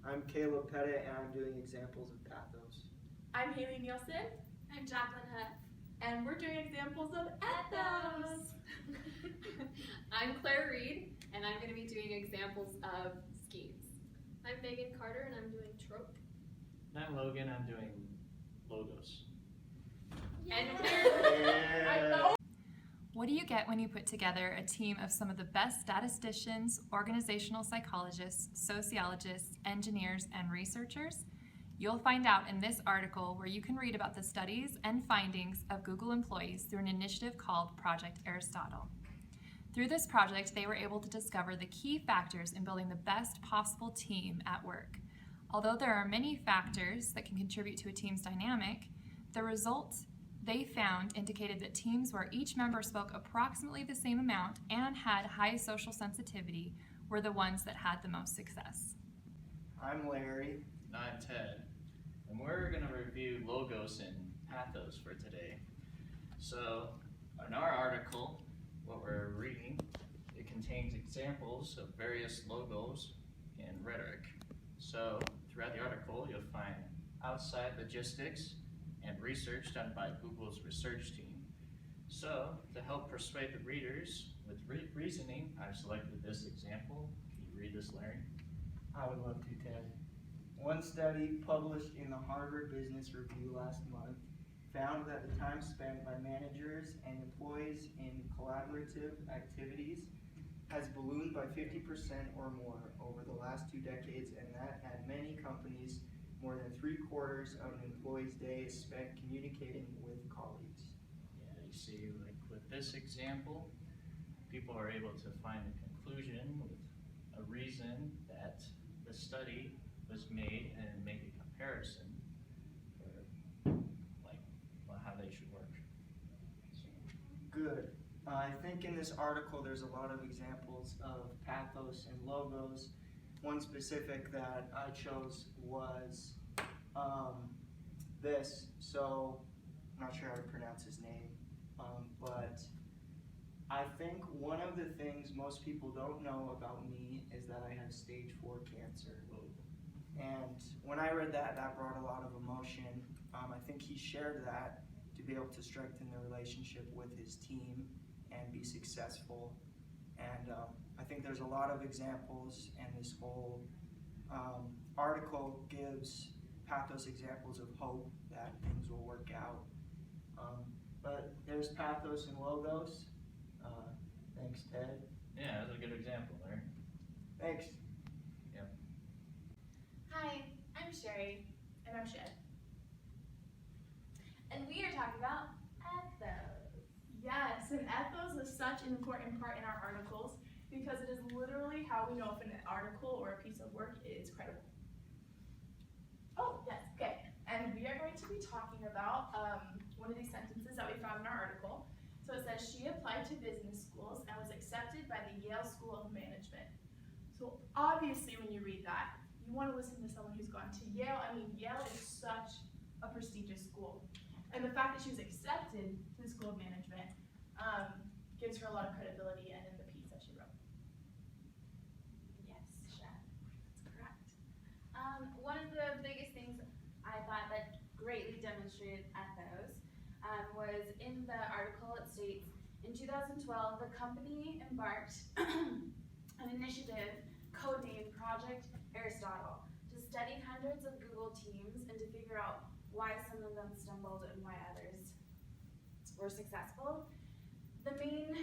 I'm Caleb Pettit, and I'm doing examples of pathos. I'm Haley Nielsen. I'm Jacqueline Huff. And we're doing examples of ethos. I'm Claire Reed, and I'm going to be doing examples of schemes. I'm Megan Carter, and I'm doing trope. And I'm Logan, I'm doing logos. And Yeah. What do you get when you put together a team of some of the best statisticians, organizational psychologists, sociologists, engineers, and researchers? You'll find out in this article where you can read about the studies and findings of Google employees through an initiative called Project Aristotle. Through this project, they were able to discover the key factors in building the best possible team at work. Although there are many factors that can contribute to a team's dynamic, the results they found indicated that teams where each member spoke approximately the same amount and had high social sensitivity were the ones that had the most success. I'm Larry. And I'm Ted. And we're going to review logos and pathos for today. So, in our article, what we're reading, it contains examples of various logos in rhetoric. So, throughout the article, you'll find outside logistics and research done by Google's research team. So, to help persuade the readers with reasoning, I've selected this example. Can you read this, Larry? I would love to, Ted. One study published in the Harvard Business Review last month found that the time spent by managers and employees in collaborative activities has ballooned by 50% or more over the last 2 decades, and that at many companies, more than 3/4 of an employee's day is spent communicating with colleagues. Yeah, you see, like with this example, people are able to find a conclusion with a reason that the study was made and make a comparison for like how they should work. So. Good. I think in this article there's a lot of examples of pathos and logos. One specific that I chose was this. So I'm not sure how to pronounce his name, but I think one of the things most people don't know about me is that I have stage 4 cancer. And when I read that, that brought a lot of emotion. I think he shared that to be able to strengthen the relationship with his team and be successful. And I think there's a lot of examples, and this whole article gives pathos examples of hope that things will work out. But there's pathos and logos. Thanks, Ted. Yeah, that's a good example, Larry. Thanks. Hi, I'm Sherry. And I'm Shed. And we are talking about ethos. Yes, and ethos is such an important part in our articles because it is literally how we know if an article or a piece of work is credible. Oh, yes, okay. And we are going to be talking about one of these sentences that we found in our article. So it says, she applied to business schools and was accepted by the Yale School of Management. So obviously when you read that, you want to listen to someone who's gone to Yale. I mean, Yale is such a prestigious school. And the fact that she was accepted to the School of Management gives her a lot of credibility, and in the piece that she wrote. Yes, Shed, that's correct. One of the biggest things I thought that greatly demonstrated ethos was in the article. It states, in 2012, the company embarked an initiative codenamed Project Aristotle to study hundreds of Google teams and to figure out why some of them stumbled and why others were successful. The main,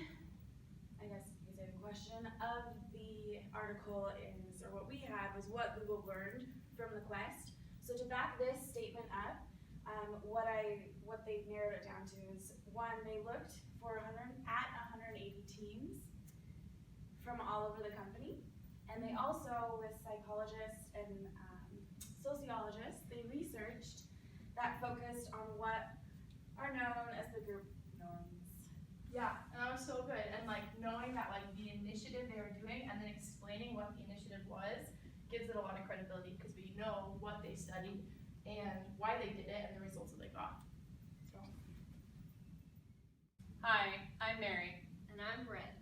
I guess you could say, the question of the article is, or what we have, is what Google learned from the quest. So to back this statement up, what they've narrowed it down to is, one, they looked for 180 teams from all over the company. And they also, with psychologists and sociologists, they researched that focused on what are known as the group norms. Yeah, and that was so good. And like knowing that like the initiative they were doing and then explaining what the initiative was gives it a lot of credibility because we know what they studied and why they did it and the results that they got. So. Hi, I'm Mary. And I'm Red.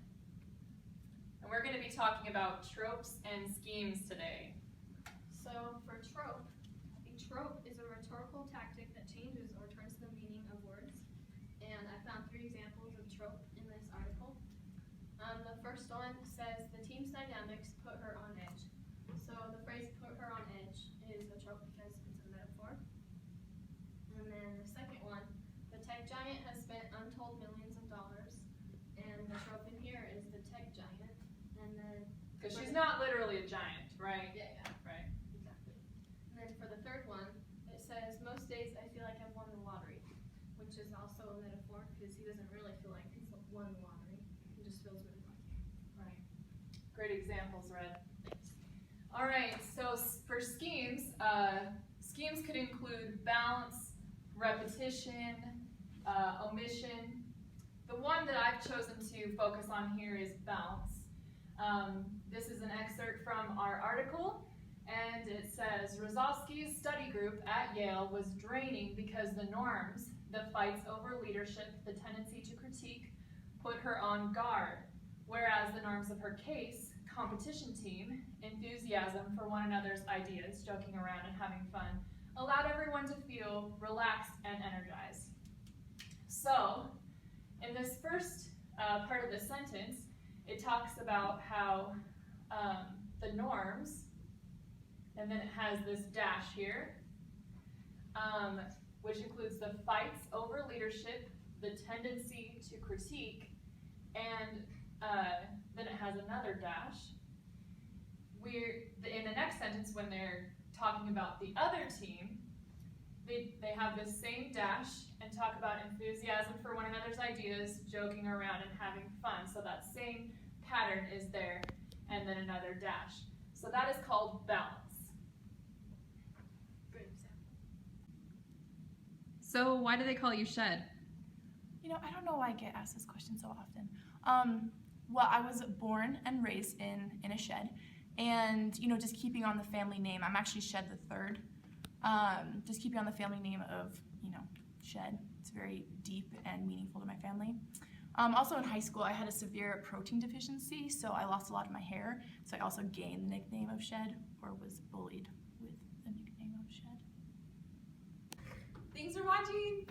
And we're going to be talking about tropes and schemes today. So for trope, a trope is a rhetorical tactic that changes or turns the meaning of words. And I found 3 examples of trope in this article. The first one says the team's dynamics put her on edge. So the phrase put her on edge is a trope because it's a metaphor. And then the second one, the tech giant has spent untold millions of dollars. And the trope in here is the tech giant. And then Because she's not literally a giant, right? yeah, Right. exactly. And then for the third one, it says most days I feel like I've won the lottery, which is also a metaphor because he doesn't really feel like he's won the lottery. He just feels really lucky. Right. Great examples, Red. Thanks. All right, so for schemes, schemes could include bounce, repetition, omission. The one that I've chosen to focus on here is bounce. This is an excerpt from our article, and it says, Rozovsky's study group at Yale was draining because the norms, the fights over leadership, the tendency to critique, put her on guard, whereas the norms of her case, competition team, enthusiasm for one another's ideas, joking around and having fun, allowed everyone to feel relaxed and energized. So, in this first part of the sentence, it talks about how the norms, and then it has this dash here, which includes the fights over leadership, the tendency to critique, and then it has another dash. In the next sentence, when they're talking about the other team, they have this same dash and talk about enthusiasm for one another's ideas, joking around and having fun. So that same pattern is there, and then another dash. So that is called balance. Great example. So why do they call you Shed? You know, I don't know why I get asked this question so often. Well, I was born and raised in a shed, and you know, just keeping on the family name, I'm actually Shed the third. Just keeping on the family name of, you know, Shed. It's very deep and meaningful to my family. Also in high school, I had a severe protein deficiency, so I lost a lot of my hair. So I also gained the nickname of Shed, or was bullied with the nickname of Shed. Thanks for watching.